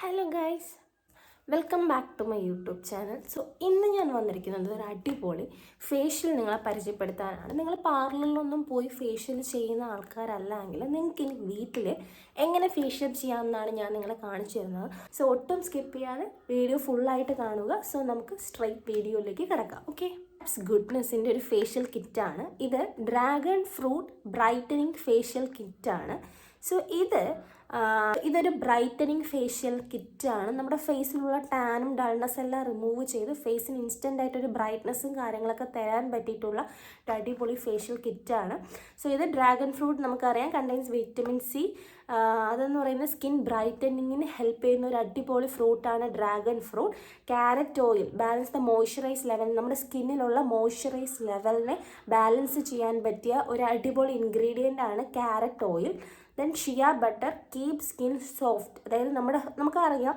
Hello guys, welcome back to my YouTube channel. So ഇന്ന് ഞാൻ വന്നിരിക്കുന്നത് ഒരു അടിപൊളി ഫേഷ്യൽ നിങ്ങളെ പരിചയപ്പെടുത്താനാണ്. നിങ്ങൾ പാർലറിലൊന്നും പോയി ഫേഷ്യൽ ചെയ്യുന്ന ആൾക്കാരല്ലെങ്കിൽ നിങ്ങൾക്ക് ഇനി വീട്ടിൽ എങ്ങനെ ഫേഷ്യൽ ചെയ്യാമെന്നാണ് ഞാൻ നിങ്ങളെ കാണിച്ചു തരുന്നത്. സോ ഒട്ടും സ്കിപ്പ് ചെയ്യാതെ വീഡിയോ ഫുള്ളായിട്ട് കാണുക. സോ നമുക്ക് സ്ട്രൈറ്റ് വീഡിയോയിലേക്ക് കിടക്കാം. ഓക്കെ, ഗുഡ്നെസ്സിൻ്റെ ഒരു ഫേഷ്യൽ കിറ്റാണ് ഇത്. ഡ്രാഗൺ ഫ്രൂട്ട് ബ്രൈറ്റനിങ് ഫേഷ്യൽ കിറ്റാണ്. സോ ഇതൊരു ബ്രൈറ്റനിങ് ഫേഷ്യൽ കിറ്റാണ്. നമ്മുടെ ഫേസിലുള്ള ടാനും ഡൾനെസ് എല്ലാം റിമൂവ് ചെയ്ത് ഫേസിന് ഇൻസ്റ്റൻ്റ് ആയിട്ടൊരു ബ്രൈറ്റ്നസ്സും കാര്യങ്ങളൊക്കെ തരാൻ പറ്റിയിട്ടുള്ള അടിപൊളി ഫേഷ്യൽ കിറ്റാണ്. സോ ഇത് ഡ്രാഗൺ ഫ്രൂട്ട് നമുക്കറിയാം കണ്ടെയ്ൻസ് വിറ്റമിൻ സി. അതെന്ന് പറയുന്നത് സ്കിൻ ബ്രൈറ്റനിങ്ങിന് ഹെൽപ്പ് ചെയ്യുന്ന ഒരു അടിപൊളി ഫ്രൂട്ടാണ് dragon fruit. Carrot oil balance the moisturise level, നമ്മുടെ സ്കിന്നിലുള്ള മോയ്സ്ചറൈസ് ലെവലിനെ ബാലൻസ് ചെയ്യാൻ പറ്റിയ ഒരു അടിപൊളി ഇൻഗ്രീഡിയൻ്റ് ആണ് carrot oil. Then shea butter keep skin soft. അതായത് നമുക്കറിയാം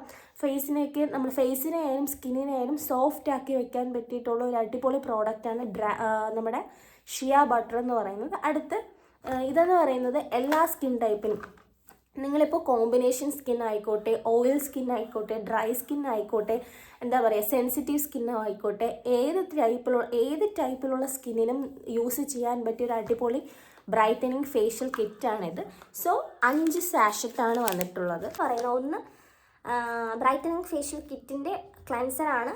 നമ്മുടെ ഫേസിനെ ആയാലും സ്കിന്നിനെ ആയാലും സോഫ്റ്റ് ആക്കി വെക്കാൻ പറ്റിയിട്ടുള്ള ഒരു അടിപൊളി പ്രോഡക്റ്റാണ് നമ്മുടെ ഷിയ ബട്ടർ എന്ന് പറയുന്നത്. ഇതെന്ന് പറയുന്നത് എല്ലാ സ്കിൻ ടൈപ്പിനും, നിങ്ങളിപ്പോൾ കോമ്പിനേഷൻ സ്കിൻ ആയിക്കോട്ടെ, ഓയിൽ സ്കിൻ ആയിക്കോട്ടെ, ഡ്രൈ സ്കിൻ ആയിക്കോട്ടെ, എന്താ പറയുക സെൻസിറ്റീവ് സ്കിന്നും ആയിക്കോട്ടെ, ഏത് ടൈപ്പിലുള്ള സ്കിന്നിനും യൂസ് ചെയ്യാൻ പറ്റിയ ഒരു അടിപൊളി ബ്രൈറ്റനിങ് ഫേഷ്യൽ കിറ്റാണിത്. സോ 5 സാഷറ്റാണ് വന്നിട്ടുള്ളത്. ഒന്ന് ബ്രൈറ്റനിങ് ഫേഷ്യൽ കിറ്റിൻ്റെ ക്ലൻസറാണ്,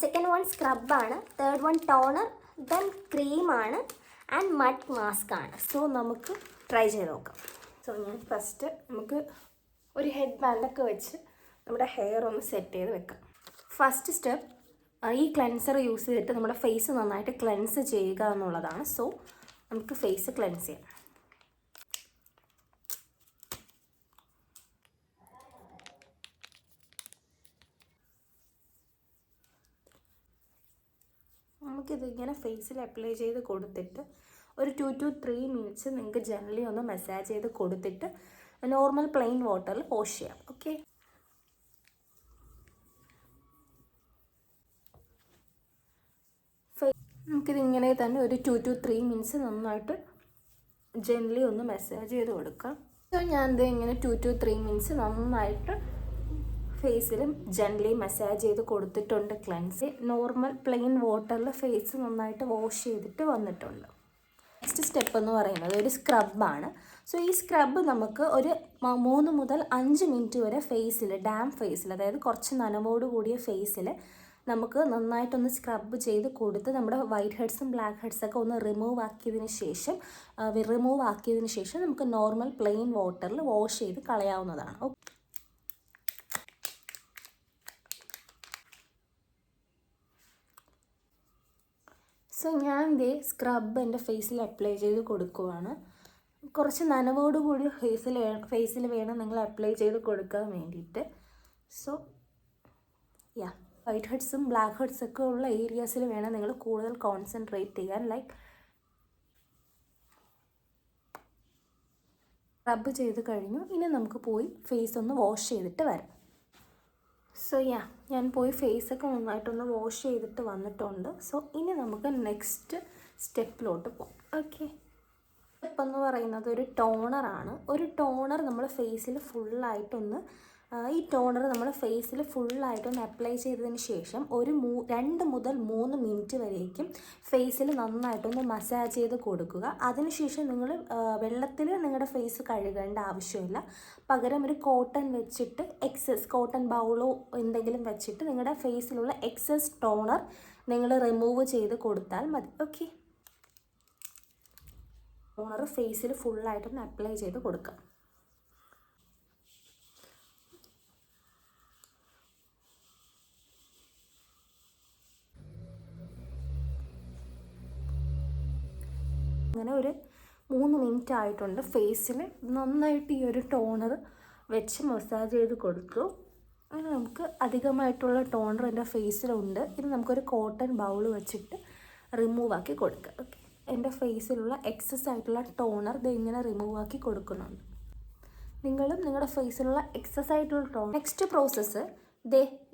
സെക്കൻഡ് വൺ സ്ക്രബാണ്, തേർഡ് വൺ ടോണർ, ദെൻ ക്രീമാണ് ആൻഡ് മഡ് മാസ്ക് ആണ്. സോ നമുക്ക് ട്രൈ ചെയ്ത് നോക്കാം. സോ ഞാൻ ഫസ്റ്റ് നമുക്ക് ഒരു ഹെഡ് ബാൻഡൊക്കെ വെച്ച് നമ്മുടെ ഹെയർ ഒന്ന് സെറ്റ് ചെയ്ത് വെക്കാം. ഫസ്റ്റ് സ്റ്റെപ്പ് ഈ ക്ലെൻസർ യൂസ് ചെയ്തിട്ട് നമ്മുടെ ഫേസ് നന്നായിട്ട് ക്ലെൻസ് ചെയ്യുക എന്നുള്ളതാണ്. സോ നമുക്ക് ഫേസ് ക്ലെൻസ് ചെയ്യാം. നമുക്കിതിങ്ങനെ ഫേസിൽ അപ്ലൈ ചെയ്ത് കൊടുത്തിട്ട് ഒരു 2 to 3 മിനിറ്റ്സ് നിങ്ങൾക്ക് ജനറലി ഒന്ന് മസാജ് ചെയ്ത് കൊടുത്തിട്ട് നോർമൽ പ്ലെയിൻ വാട്ടറിൽ വാഷ് ചെയ്യാം. ഓക്കെ, നമുക്കിതിങ്ങനെ തന്നെ ഒരു 2 to 3 മിനിറ്റ്സ് നന്നായിട്ട് ജനറലി ഒന്ന് മസാജ് ചെയ്ത് കൊടുക്കാം. സോ ഞാനിത് ഇങ്ങനെ 2 to 3 മിനിറ്റ്സ് നന്നായിട്ട് ഫേസിലും ജനറലി മസാജ് ചെയ്ത് കൊടുത്തിട്ടുണ്ട്. ക്ലെൻസ് നോർമൽ പ്ലെയിൻ വാട്ടറിൽ ഫേസ് നന്നായിട്ട് വാഷ് ചെയ്തിട്ട് വന്നിട്ടുണ്ട്. നെക്സ്റ്റ് സ്റ്റെപ്പ് എന്ന് പറയുന്നത് ഒരു സ്ക്രബാണ്. സോ ഈ സ്ക്രബ് നമുക്ക് ഒരു 3 മുതൽ 5 മിനിറ്റ് വരെ ഡാം ഫേസിൽ, അതായത് കുറച്ച് നനവോട് കൂടിയ ഫേസിൽ നമുക്ക് നന്നായിട്ടൊന്ന് സ്ക്രബ് ചെയ്ത് കൊടുത്ത് നമ്മുടെ വൈറ്റ് ഹെഡ്സും ബ്ലാക്ക് ഹെഡ്സൊക്കെ ഒന്ന് റിമൂവ് ആക്കിയതിന് ശേഷം നമുക്ക് നോർമൽ പ്ലെയിൻ വാട്ടറിൽ വാഷ് ചെയ്ത് കളയാവുന്നതാണ്. സോ ഞാൻ സ്ക്രബ് എൻ്റെ ഫേസിൽ അപ്ലൈ ചെയ്ത് കൊടുക്കുവാണ്. കുറച്ച് നനവോടുകൂടി ഫേസിൽ വേണം നിങ്ങൾ അപ്ലൈ ചെയ്ത് കൊടുക്കാൻ വേണ്ടിയിട്ട്. സോ വൈറ്റ് ഹെഡ്സും ബ്ലാക്ക് ഹെഡ്സൊക്കെ ഉള്ള ഏരിയാസിൽ വേണം നിങ്ങൾ കൂടുതൽ കോൺസെൻട്രേറ്റ് ചെയ്യാൻ. സ്ക്രബ് ചെയ്ത് കഴിഞ്ഞു. ഇനി നമുക്ക് പോയി ഫേസ് ഒന്ന് വാഷ് ചെയ്തിട്ട് വരാം. സോ ഞാൻ പോയി ഫേസൊക്കെ നന്നായിട്ടൊന്ന് വാഷ് ചെയ്തിട്ട് വന്നിട്ടുണ്ട്. സോ ഇനി നമുക്ക് നെക്സ്റ്റ് സ്റ്റെപ്പിലോട്ട് പോകാം. ഓക്കെ, സ്റ്റെപ്പ് എന്ന് പറയുന്നത് ഒരു ടോണറാണ്. ഒരു ടോണർ നമ്മൾ ഫേസിൽ ഫുള്ളായിട്ടൊന്ന് അപ്ലൈ ചെയ്തതിന് ശേഷം ഒരു 2 മുതൽ 3 മിനിറ്റ് വരേക്കും ഫേസിൽ നന്നായിട്ടൊന്ന് മസാജ് ചെയ്ത് കൊടുക്കുക. അതിനുശേഷം നിങ്ങൾ വെള്ളത്തിൽ നിങ്ങളുടെ ഫേസ് കഴുകേണ്ട ആവശ്യമില്ല. പകരം ഒരു കോട്ടൺ ബൗളോ എന്തെങ്കിലും വെച്ചിട്ട് നിങ്ങളുടെ ഫേസിലുള്ള എക്സസ് ടോണർ നിങ്ങൾ റിമൂവ് ചെയ്ത് കൊടുത്താൽ മതി. ഓക്കെ, ടോണർ ഫേസിൽ ഫുള്ളായിട്ടൊന്ന് അപ്ലൈ ചെയ്ത് കൊടുക്കാം. അങ്ങനെ ഒരു 3 മിനിറ്റ് ആയിട്ടുണ്ട്. ഫേസിൽ നന്നായിട്ട് ഈ ഒരു ടോണർ വെച്ച് മസാജ് ചെയ്ത് കൊടുത്തു. അങ്ങനെ നമുക്ക് അധികമായിട്ടുള്ള ടോണർ എൻ്റെ ഫേസിലുണ്ട്. ഇത് നമുക്കൊരു കോട്ടൺ ബൗൾ വെച്ചിട്ട് റിമൂവ് ആക്കി കൊടുക്കാം. ഓക്കെ, എൻ്റെ ഫേസിലുള്ള എക്സസ് ആയിട്ടുള്ള ടോണർ ഇങ്ങനെ റിമൂവ് ആക്കി കൊടുക്കുന്നുണ്ട്. നിങ്ങളും നിങ്ങളുടെ ഫേസിലുള്ള എക്സസ് ആയിട്ടുള്ള ടോണർ. നെക്സ്റ്റ് പ്രോസസ്സ്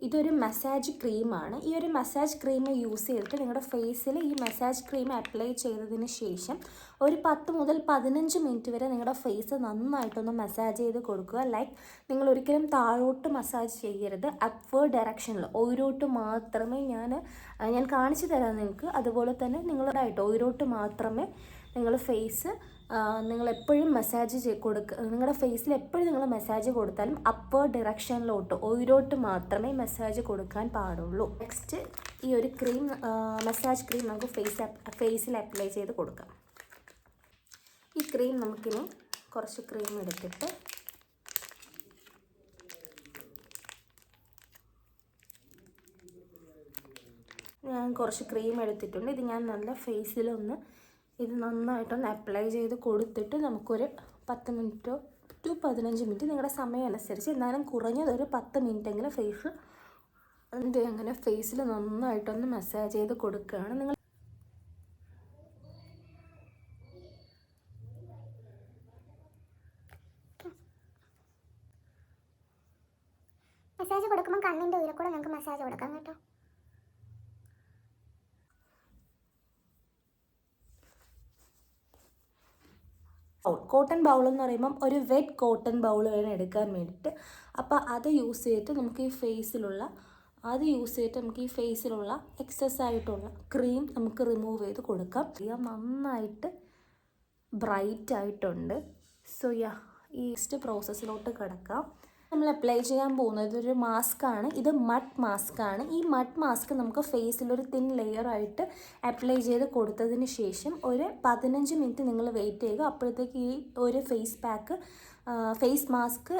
ഇതൊരു മസാജ് ക്രീമാണ്. ഈ ഒരു മസാജ് ക്രീം യൂസ് ചെയ്തിട്ട് നിങ്ങളുടെ ഫേസിൽ ഈ മസാജ് ക്രീം അപ്ലൈ ചെയ്തതിന് ശേഷം ഒരു 10 മുതൽ 15 മിനിറ്റ് വരെ നിങ്ങളുടെ ഫേസ് നന്നായിട്ടൊന്ന് മസാജ് ചെയ്ത് കൊടുക്കുക. ലൈക്ക് നിങ്ങൾ ഒരിക്കലും താഴോട്ട് മസാജ് ചെയ്യരുത്, അപ്വേർഡ് ഡയറക്ഷനിൽ ഉയരോട്ട് മാത്രമേ ഞാൻ കാണിച്ചു തരാം നിങ്ങൾക്ക്. അതുപോലെ തന്നെ നിങ്ങളുടായിട്ട് ഉയരോട്ട് മാത്രമേ നിങ്ങൾ ഫേസ് നിങ്ങൾ എപ്പോഴും മസാജ് നിങ്ങളുടെ ഫേസിൽ എപ്പോഴും നിങ്ങൾ മസാജ് കൊടുത്താലും അപ്പർ ഡിറക്ഷനിലോട്ട് ഉയരോട്ട് മാത്രമേ മസാജ് കൊടുക്കാൻ പാടുള്ളൂ. നെക്സ്റ്റ് ഈ ഒരു ക്രീം മസാജ് ക്രീം നമുക്ക് ഫേസിൽ അപ്ലൈ ചെയ്ത് കൊടുക്കാം. ഈ ക്രീം നമുക്കിനി കുറച്ച് ക്രീം എടുത്തിട്ട് ഞാൻ കുറച്ച് ക്രീം എടുത്തിട്ടുണ്ട്. ഇത് ഞാൻ നല്ല ഫേസിലൊന്ന് ഇത് നന്നായിട്ടൊന്ന് അപ്ലൈ ചെയ്ത് കൊടുത്തിട്ട് നമുക്കൊരു 10 മിനിറ്റോ ടു 15 മിനിറ്റ് നിങ്ങളുടെ സമയം അനുസരിച്ച്, എന്നാലും കുറഞ്ഞതൊരു 10 മിനിറ്റെങ്കിലും അങ്ങനെ ഫേസിൽ നന്നായിട്ടൊന്ന് മസാജ് ചെയ്ത് കൊടുക്കുകയാണ്. നിങ്ങൾ മസാജ് കൊടുക്കുമ്പോൾ കണ്ണിൻ്റെ ഉയരെ കൂടെ നിങ്ങൾക്ക് മസാജ് കൊടുക്കാം കേട്ടോ. കോട്ടൺ ബൗൾ എന്ന് പറയുമ്പം ഒരു വെറ്റ് കോട്ടൺ ബൗൾ വേണം എടുക്കാൻ വേണ്ടിയിട്ട്. അപ്പോൾ അത് യൂസ് ചെയ്തിട്ട് നമുക്ക് ഈ ഫേസിലുള്ള എക്സസ് ആയിട്ടുള്ള ക്രീം നമുക്ക് റിമൂവ് ചെയ്ത് കൊടുക്കാം. നന്നായിട്ട് ബ്രൈറ്റ് ആയിട്ടുണ്ട്. സോ ഈ നെക്സ്റ്റ് പ്രോസസ്സിലോട്ട് കിടക്കാം. നമ്മൾ അപ്ലൈ ചെയ്യാൻ പോകുന്നത് ഇതൊരു മാസ്കാണ്. ഇത് മഡ് മാസ്കാണ്. ഈ മഡ് മാസ്ക് നമുക്ക് ഫേസിലൊരു തിൻ ലെയറായിട്ട് അപ്ലൈ ചെയ്ത് കൊടുത്തതിന് ശേഷം ഒരു 15 മിനിറ്റ് നിങ്ങൾ വെയിറ്റ് ചെയ്യുക. അപ്പോഴത്തേക്ക് ഈ ഒരു ഫേസ് മാസ്ക്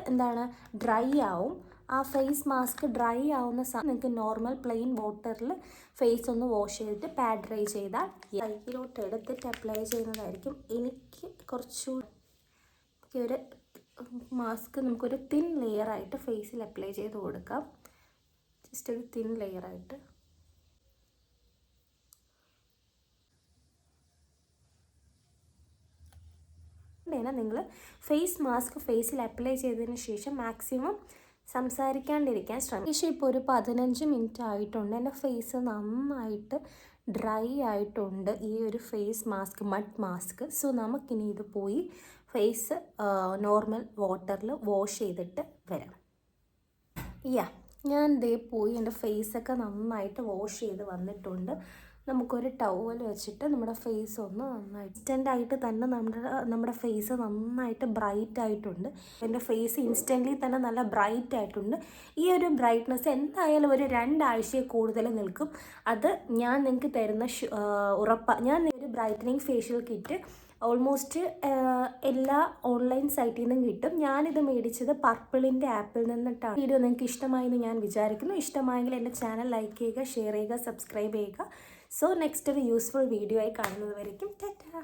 ഡ്രൈ ആവും. ആ ഫേസ് മാസ്ക് ഡ്രൈ ആവുന്ന സമയം നിങ്ങൾക്ക് നോർമൽ പ്ലെയിൻ വാട്ടറിൽ ഫേസ് ഒന്ന് വാഷ് ചെയ്തിട്ട് പാഡ് ഡ്രൈ ചെയ്താൽ കയ്യിലോട്ട് എടുത്തിട്ട് അപ്ലൈ ചെയ്യുന്നതായിരിക്കും എനിക്ക് കുറച്ചുകൂടി. ഒരു മാസ്ക് നമുക്കൊരു തിൻ ലെയറായിട്ട് ഫേസിൽ അപ്ലൈ ചെയ്ത് കൊടുക്കാം. ജസ്റ്റ് ഒരു തിൻ ലെയറായിട്ട്. നിങ്ങൾ ഫേസ് മാസ്ക് ഫേസിൽ അപ്ലൈ ചെയ്തതിന് ശേഷം മാക്സിമം സംസാരിക്കാണ്ടിരിക്കാൻ ശ്രമിക്കും. ഇപ്പോൾ ഒരു 15 മിനിറ്റ് ആയിട്ടുണ്ട്. എൻ്റെ ഫേസ് നന്നായിട്ട് ഡ്രൈ ആയിട്ടുണ്ട് ഈ ഒരു face mask mud mask. So നമുക്കിനി ഇത് പോയി ഫേസ് നോർമൽ വാട്ടറിൽ വാഷ് ചെയ്തിട്ട് വരാം. ഞാൻ പോയി എൻ്റെ ഫേസൊക്കെ നന്നായിട്ട് വാഷ് ചെയ്ത് വന്നിട്ടുണ്ട്. നമുക്കൊരു ടവൽ വെച്ചിട്ട് നമ്മുടെ ഫേസ് ഒന്ന് നന്നായിട്ട് ഇൻസ്റ്റൻ്റായിട്ട് തന്നെ നമ്മുടെ ഫേസ് നന്നായിട്ട് ബ്രൈറ്റ് ആയിട്ടുണ്ട്. എൻ്റെ ഫേസ് ഇൻസ്റ്റൻ്റ്ലി തന്നെ നല്ല ബ്രൈറ്റ് ആയിട്ടുണ്ട്. ഈ ഒരു ബ്രൈറ്റ്നസ് എന്തായാലും ഒരു 2 ആഴ്ചയിൽ കൂടുതൽ നിൽക്കും. അത് ഞാൻ നിങ്ങൾക്ക് തരുന്ന ഞാൻ ഒരു ബ്രൈറ്റനിങ് ഫേഷ്യൽ കിറ്റ് ഓൾമോസ്റ്റ് എല്ലാ ഓൺലൈൻ സൈറ്റിൽ നിന്നും കിട്ടും. ഞാനിത് മേടിച്ചത് പർപ്പിളിൻ്റെ ആപ്പിൽ നിന്നിട്ടാണ്. വീഡിയോ നിങ്ങൾക്ക് ഇഷ്ടമായെന്ന് ഞാൻ വിചാരിക്കുന്നു. ഇഷ്ടമായെങ്കിൽ എൻ്റെ ചാനൽ ലൈക്ക് ചെയ്യുക, ഷെയർ ചെയ്യുക, സബ്സ്ക്രൈബ് ചെയ്യുക. സോ നെക്സ്റ്റ് ഒരു യൂസ്ഫുൾ വീഡിയോ ആയി കാണുന്നത് വരയ്ക്കും ടാറ്റാ.